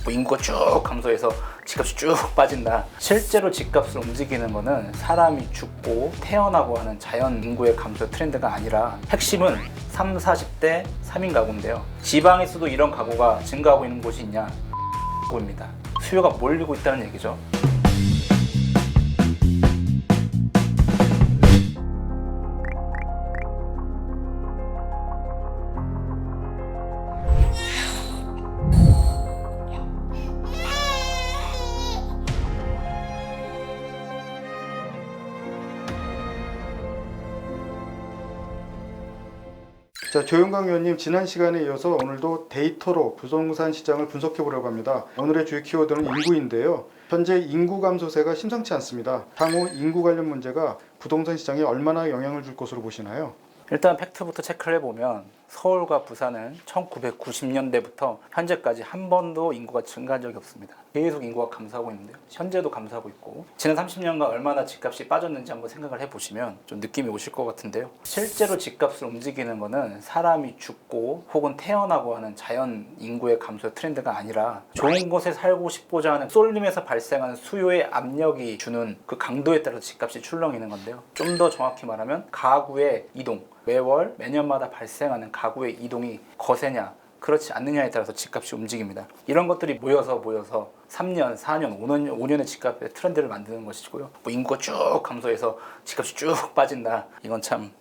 뭐 인구가 쭉 감소해서 집값이 쭉 빠진다. 실제로 집값을 움직이는 거는 사람이 죽고 태어나고 하는 자연 인구의 감소 트렌드가 아니라 핵심은 3, 40대 3인 가구인데요. 지방에서도 이런 가구가 증가하고 있는 곳이 있냐? 입니다. 수요가 몰리고 있다는 얘기죠. 자, 조영광 의원님, 지난 시간에 이어서 오늘도 데이터로 부동산 시장을 분석해 보려고 합니다. 오늘의 주요 키워드는 인구인데요. 현재 인구 감소세가 심상치 않습니다. 향후 인구 관련 문제가 부동산 시장에 얼마나 영향을 줄 것으로 보시나요? 일단 팩트부터 체크를 해보면 서울과 부산은 1990년대부터 현재까지 한 번도 인구가 증가한 적이 없습니다. 계속 인구가 감소하고 있는데요. 현재도 감소하고 있고 지난 30년간 얼마나 집값이 빠졌는지 한번 생각을 해보시면 좀 느낌이 오실 것 같은데요. 실제로 집값을 움직이는 거는 사람이 죽고 혹은 태어나고 하는 자연 인구의 감소 트렌드가 아니라 좋은 곳에 살고 싶고자 하는 쏠림에서 발생하는 수요의 압력이 주는 그 강도에 따라서 집값이 출렁이는 건데요. 좀 더 정확히 말하면 가구의 이동, 매월 매년마다 발생하는 가구의 이동이 거세냐 그렇지 않느냐에 따라서 집값이 움직입니다. 이런 것들이 모여서 3년, 4년, 5년의 집값의 트렌드를 만드는 것이고요. 뭐 인구가 쭉 감소해서 집값이 쭉 빠진다. 이건 참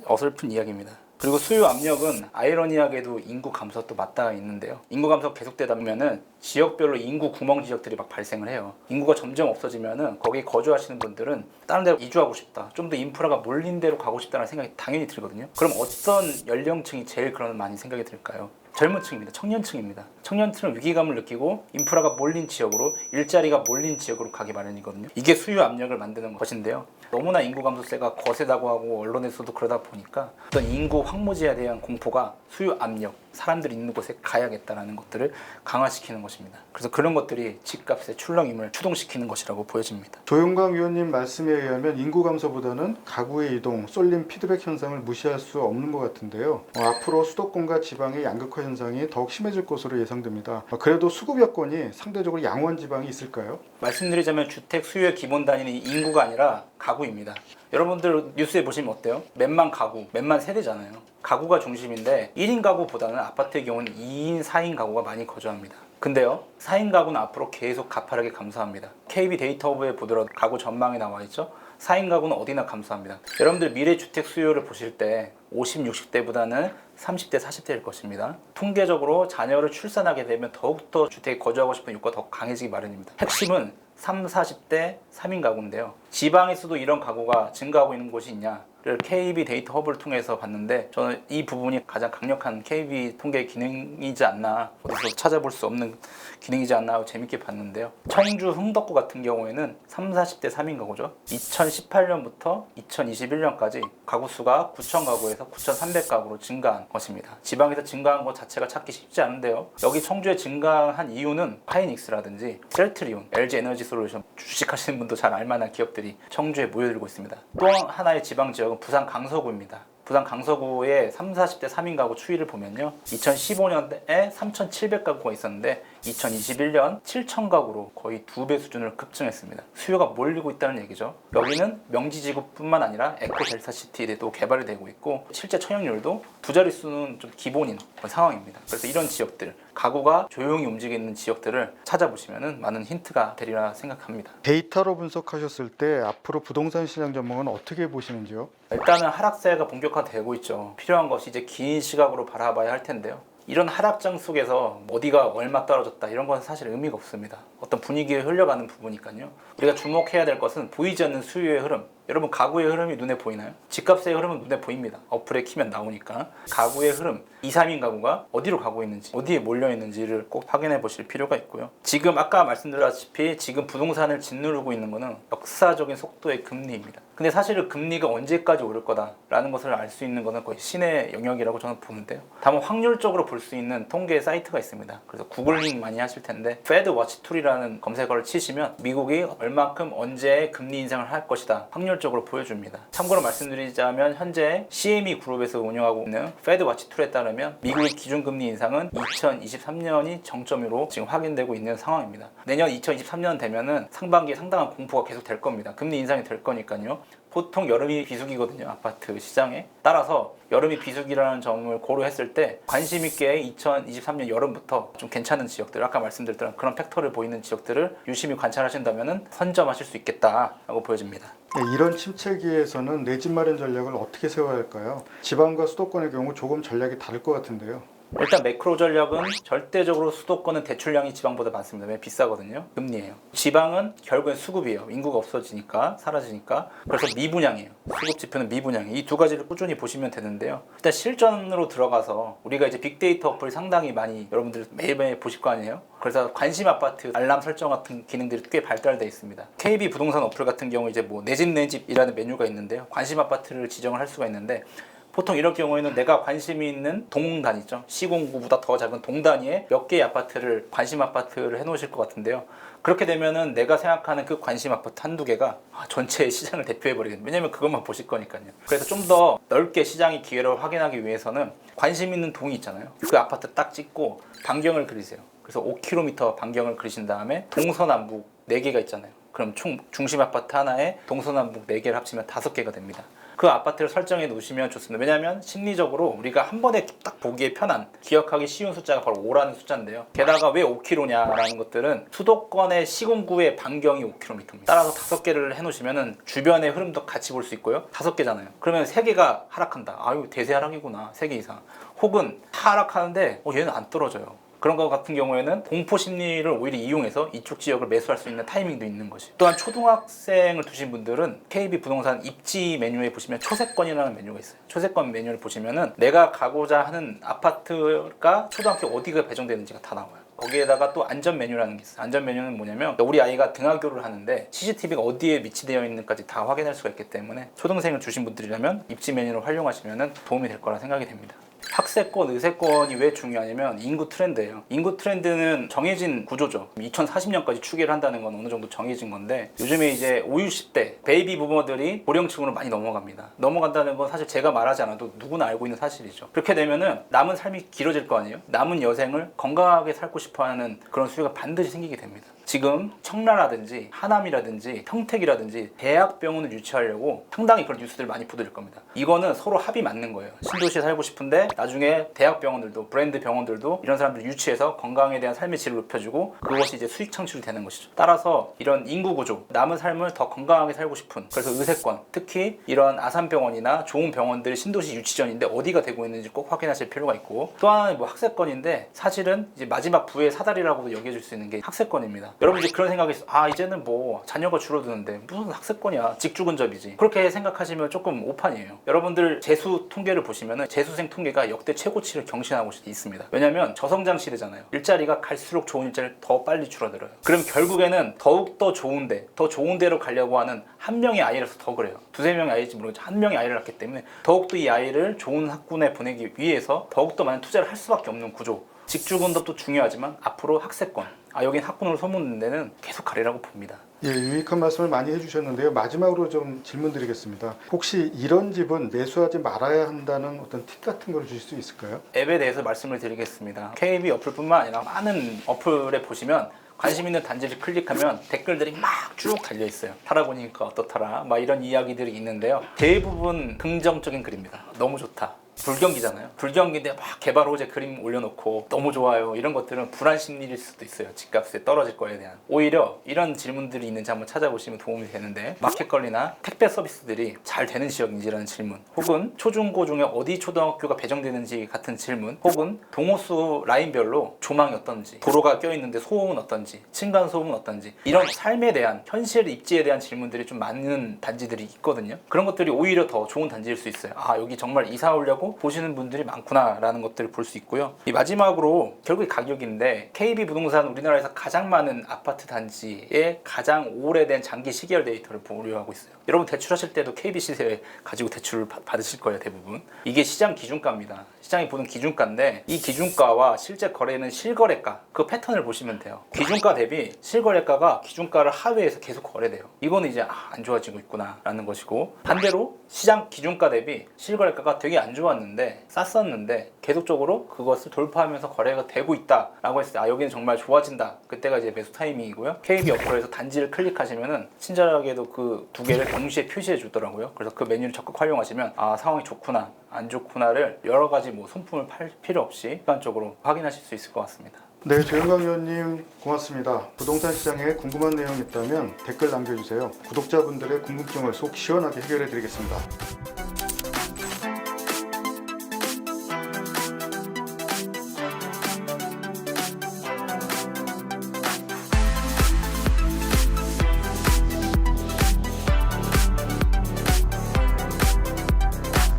어설픈 이야기입니다. 그리고 수요 압력은 아이러니하게도 인구 감소와 또 맞닿아 있는데요. 인구 감소가 계속되다 보면은 지역별로 인구 구멍 지역들이 막 발생을 해요. 인구가 점점 없어지면은 거기 거주하시는 분들은 다른 데로 이주하고 싶다. 좀 더 인프라가 몰린 데로 가고 싶다는 생각이 당연히 들거든요. 그럼 어떤 연령층이 제일 그런 많이 생각이 들까요? 젊은 층입니다. 청년층입니다. 청년층은 위기감을 느끼고 인프라가 몰린 지역으로, 일자리가 몰린 지역으로 가기 마련이거든요. 이게 수요 압력을 만드는 것인데요. 너무나 인구 감소세가 거세다고 하고 언론에서도 그러다 보니까 어떤 인구 황무지에 대한 공포가 수요 압력, 사람들이 있는 곳에 가야겠다는 것들을 강화시키는 것입니다. 그래서 그런 것들이 집값의 출렁임을 추동시키는 것이라고 보여집니다. 조영광 의원님 말씀에 의하면 인구 감소보다는 가구의 이동, 쏠림 피드백 현상을 무시할 수 없는 것 같은데요. 앞으로 수도권과 지방의 양극화 현상이 더욱 심해질 것으로 예상됩니다. 그래도 수급 여건이 상대적으로 양호한 지방이 있을까요? 말씀드리자면 주택 수요의 기본 단위는 인구가 아니라 가구입니다. 여러분들 뉴스에 보시면 어때요? 몇만 가구, 몇만 세대잖아요. 가구가 중심인데 1인 가구보다는 아파트의 경우는 2인, 4인 가구가 많이 거주합니다. 근데요, 4인 가구는 앞으로 계속 가파르게 감소합니다. KB 데이터부에 보더라도 가구 전망이 나와 있죠? 4인 가구는 어디나 감소합니다. 여러분들 미래 주택 수요를 보실 때 50, 60대보다는 30대, 40대일 것입니다. 통계적으로 자녀를 출산하게 되면 더욱더 주택에 거주하고 싶은 욕구가 더 강해지기 마련입니다. 핵심은 3, 40대 3인 가구인데요. 지방에서도 이런 가구가 증가하고 있는 곳이 있냐를 KB 데이터 허브를 통해서 봤는데 저는 이 부분이 가장 강력한 KB 통계 기능이지 않나, 어디서 찾아볼 수 없는 기능이지 않나 하고 재밌게 봤는데요. 청주 흥덕구 같은 경우에는 3, 40대 3인 가구죠. 2018년부터 2021년까지 가구 수가 9,000 가구에서 9,300가구로 증가한 것입니다. 지방에서 증가한 것 자체가 찾기 쉽지 않은데요. 여기 청주에 증가한 이유는 파이닉스라든지 셀트리온, LG에너지 솔루션 주식하시는 분도 잘 알만한 기업들이 청주에 모여들고 있습니다. 또 하나의 지방 지역은 부산 강서구입니다. 부산 강서구의 3, 40대 3인 가구 추이를 보면요. 2015년에 3,700가구가 있었는데 2021년 7,000가구로 거의 2배 수준을 급증했습니다. 수요가 몰리고 있다는 얘기죠. 여기는 명지지구뿐만 아니라 에코델타시티도 개발이 되고 있고 실제 처형률도 두 자릿수는 좀 기본인 상황입니다. 그래서 이런 지역들, 가구가 조용히 움직이는 지역들을 찾아보시면 많은 힌트가 되리라 생각합니다. 데이터로 분석하셨을 때 앞으로 부동산 시장 전망은 어떻게 보시는지요? 일단은 하락세가 본격화되고 있죠. 필요한 것이 이제 긴 시각으로 바라봐야 할 텐데요. 이런 하락장 속에서 어디가 얼마 떨어졌다 이런 건 사실 의미가 없습니다. 어떤 분위기에 흘러가는 부분이니까요. 우리가 주목해야 될 것은 보이지 않는 수요의 흐름. 여러분 가구의 흐름이 눈에 보이나요? 집값의 흐름은 눈에 보입니다. 어플에 키면 나오니까. 가구의 흐름, 2, 3인 가구가 어디로 가고 있는지, 어디에 몰려 있는지를 꼭 확인해 보실 필요가 있고요. 지금 아까 말씀드렸다시피 지금 부동산을 짓누르고 있는 것은 역사적인 속도의 금리입니다. 근데 사실은 금리가 언제까지 오를 거다라는 것을 알 수 있는 것은 거의 신의 영역이라고 저는 보는데요. 다만 확률적으로 볼 수 있는 통계 사이트가 있습니다. 그래서 구글링 많이 하실 텐데 Fed Watch Tool이라는 검색어를 치시면 미국이 얼마큼 언제 금리 인상을 할 것이다 확률 직설적으로 보여줍니다. 참고로 말씀드리자면 현재 CME 그룹에서 운영하고 있는 페드 와치 툴에 따르면 미국의 기준금리 인상은 2023년이 정점으로 지금 확인되고 있는 상황입니다. 내년 2023년 되면은 상반기에 상당한 공포가 계속 될 겁니다. 금리 인상이 될 거니까요. 보통 여름이 비수기거든요, 아파트 시장에. 따라서 여름이 비수기라는 점을 고려했을 때 관심 있게 2023년 여름부터 좀 괜찮은 지역들, 아까 말씀드렸던 그런 팩터를 보이는 지역들을 유심히 관찰하신다면 선점하실 수 있겠다라고 보여집니다. 네, 이런 침체기에서는 내 집 마련 전략을 어떻게 세워야 할까요? 지방과 수도권의 경우 조금 전략이 다를 것 같은데요. 일단 매크로 전략은 절대적으로 수도권은 대출량이 지방보다 많습니다. 왜? 비싸거든요. 금리예요. 지방은 결국엔 수급이에요. 인구가 없어지니까, 사라지니까. 그래서 미분양이에요. 수급 지표는 미분양이에요. 이 두 가지를 꾸준히 보시면 되는데요. 일단 실전으로 들어가서 우리가 이제 빅데이터 어플 상당히 많이 여러분들 매일매일 보실 거 아니에요? 그래서 관심 아파트 알람 설정 같은 기능들이 꽤 발달되어 있습니다. KB 부동산 어플 같은 경우 이제 뭐 내 집 내 집이라는 메뉴가 있는데요. 관심 아파트를 지정을 할 수가 있는데 보통 이럴 경우에는 내가 관심이 있는 동단 있죠. 시공구보다 더 작은 동단위에 몇 개의 아파트를 관심 아파트를 해놓으실 것 같은데요. 그렇게 되면은 내가 생각하는 그 관심 아파트 한두 개가 전체 시장을 대표해버리겠네요. 왜냐면 그것만 보실 거니까요. 그래서 좀 더 넓게 시장의 기회를 확인하기 위해서는 관심 있는 동이 있잖아요. 그 아파트 딱 찍고 반경을 그리세요. 그래서 5km 반경을 그리신 다음에 동서남북 4개가 있잖아요. 그럼 총 중심 아파트 하나에 동서남북 4개를 합치면 5개가 됩니다. 그 아파트를 설정해 놓으시면 좋습니다. 왜냐하면 심리적으로 우리가 한 번에 딱 보기에 편한, 기억하기 쉬운 숫자가 바로 5라는 숫자인데요. 게다가 왜 5km냐라는 것들은 수도권의 시군구의 반경이 5km입니다. 따라서 5개를 해놓으시면 주변의 흐름도 같이 볼 수 있고요. 5개잖아요. 그러면 3개가 하락한다. 아유, 대세 하락이구나. 3개 이상. 혹은 하락하는데 얘는 안 떨어져요. 그런 것 같은 경우에는 공포 심리를 오히려 이용해서 이쪽 지역을 매수할 수 있는 타이밍도 있는 것이. 또한 초등학생을 두신 분들은 KB 부동산 입지 메뉴에 보시면 초세권이라는 메뉴가 있어요. 초세권 메뉴를 보시면은 내가 가고자 하는 아파트가 초등학교 어디가 배정되는지가 다 나와요. 거기에다가 또 안전 메뉴라는 게 있어요. 안전 메뉴는 뭐냐면 우리 아이가 등하교를 하는데 CCTV가 어디에 위치되어 있는지까지 다 확인할 수가 있기 때문에 초등생을 주신 분들이라면 입지 메뉴를 활용하시면 도움이 될 거라 생각이 됩니다. 학세권, 의세권이 왜 중요하냐면 인구 트렌드예요. 인구 트렌드는 정해진 구조죠. 2040년까지 추계를 한다는 건 어느 정도 정해진 건데 요즘에 이제 5, 60대 베이비 부모들이 고령층으로 많이 넘어갑니다. 넘어간다는 건 사실 제가 말하지 않아도 누구나 알고 있는 사실이죠. 그렇게 되면은 남은 삶이 길어질 거 아니에요? 남은 여생을 건강하게 살고 싶어하는 그런 수요가 반드시 생기게 됩니다. 지금 청라라든지 하남이라든지 평택이라든지 대학병원을 유치하려고 상당히 그런 뉴스들 많이 보도될 겁니다. 이거는 서로 합이 맞는 거예요. 신도시에 살고 싶은데 나중에 대학병원들도 브랜드 병원들도 이런 사람들 유치해서 건강에 대한 삶의 질을 높여주고 그것이 이제 수익 창출이 되는 것이죠. 따라서 이런 인구 구조, 남은 삶을 더 건강하게 살고 싶은, 그래서 의세권, 특히 이런 아산병원이나 좋은 병원들 신도시 유치전인데 어디가 되고 있는지 꼭 확인하실 필요가 있고, 또 하나는 뭐 학세권인데 사실은 이제 마지막 부의 사다리라고도 여겨질 수 있는 게 학세권입니다. 여러분 이제 그런 생각이 있어요. 이제는 뭐 자녀가 줄어드는데 무슨 학세권이야, 직주근접이지. 그렇게 생각하시면 조금 오판이에요. 여러분들 재수 통계를 보시면은 재수생 통계가 역대 최고치를 경신하고 있습니다. 왜냐면 저성장 시대잖아요. 일자리가 갈수록 좋은 일자리를 더 빨리 줄어들어요. 그럼 결국에는 더욱더 좋은데, 더 좋은 데로 가려고 하는 한 명의 아이라서 더 그래요. 두세 명의 아이일지 모르겠지만 한 명의 아이를 낳기 때문에 더욱더 이 아이를 좋은 학군에 보내기 위해서 더욱더 많은 투자를 할 수밖에 없는 구조. 직주근접도 중요하지만 앞으로 학세권, 여긴 학군으로 소문낸 데는 계속 가리라고 봅니다. 예, 유익한 말씀을 많이 해주셨는데요. 마지막으로 좀 질문드리겠습니다. 혹시 이런 집은 매수하지 말아야 한다는 어떤 팁 같은 걸 주실 수 있을까요? 앱에 대해서 말씀을 드리겠습니다. KB 어플뿐만 아니라 많은 어플에 보시면 관심 있는 단지를 클릭하면 댓글들이 막 쭉 달려 있어요. 살아보니까 어떻더라, 막 이런 이야기들이 있는데요. 대부분 긍정적인 글입니다. 너무 좋다. 불경기잖아요. 불경기인데 막 개발 호재 그림 올려놓고 너무 좋아요. 이런 것들은 불안 심리일 수도 있어요. 집값이 떨어질 거에 대한. 오히려 이런 질문들이 있는지 한번 찾아보시면 도움이 되는데, 마켓컬리나 택배 서비스들이 잘 되는 지역인지라는 질문, 혹은 초중고 중에 어디 초등학교가 배정되는지 같은 질문, 혹은 동호수 라인별로 조망이 어떤지, 도로가 껴있는데 소음은 어떤지, 층간소음은 어떤지, 이런 삶에 대한, 현실 입지에 대한 질문들이 좀 많은 단지들이 있거든요. 그런 것들이 오히려 더 좋은 단지일 수 있어요. 여기 정말 이사 오려고 있고 보시는 분들이 많구나라는 것들을 볼 수 있고요. 이 마지막으로 결국에 가격인데 KB 부동산 우리나라에서 가장 많은 아파트 단지의 가장 오래된 장기 시계열 데이터를 보유하고 있어요. 여러분 대출하실 때도 KB 시세 가지고 대출을 받으실 거예요, 대부분. 이게 시장 기준가입니다. 시장이 보는 기준가인데 이 기준가와 실제 거래는 실거래가 그 패턴을 보시면 돼요. 기준가 대비 실거래가가 기준가를 하회해서 계속 거래돼요. 이거는 이제 안 좋아지고 있구나 라는 것이고, 반대로 시장 기준가 대비 실거래가가 되게 안 좋았는데 쌌었는데 계속적으로 그것을 돌파하면서 거래가 되고 있다 라고 했을 때 여기는 정말 좋아진다, 그때가 이제 매수 타이밍이고요. KB 어플에서 단지를 클릭하시면은 친절하게도 그 두 개를 동시에 표시해 주더라고요. 그래서 그 메뉴를 적극 활용하시면 상황이 좋구나 안 좋구나를 여러 가지 손품을 팔 필요 없이 객관적으로 확인하실 수 있을 것 같습니다. 네, 조영광 의원님 고맙습니다. 부동산 시장에 궁금한 내용이 있다면 댓글 남겨주세요. 구독자분들의 궁금증을 속 시원하게 해결해 드리겠습니다.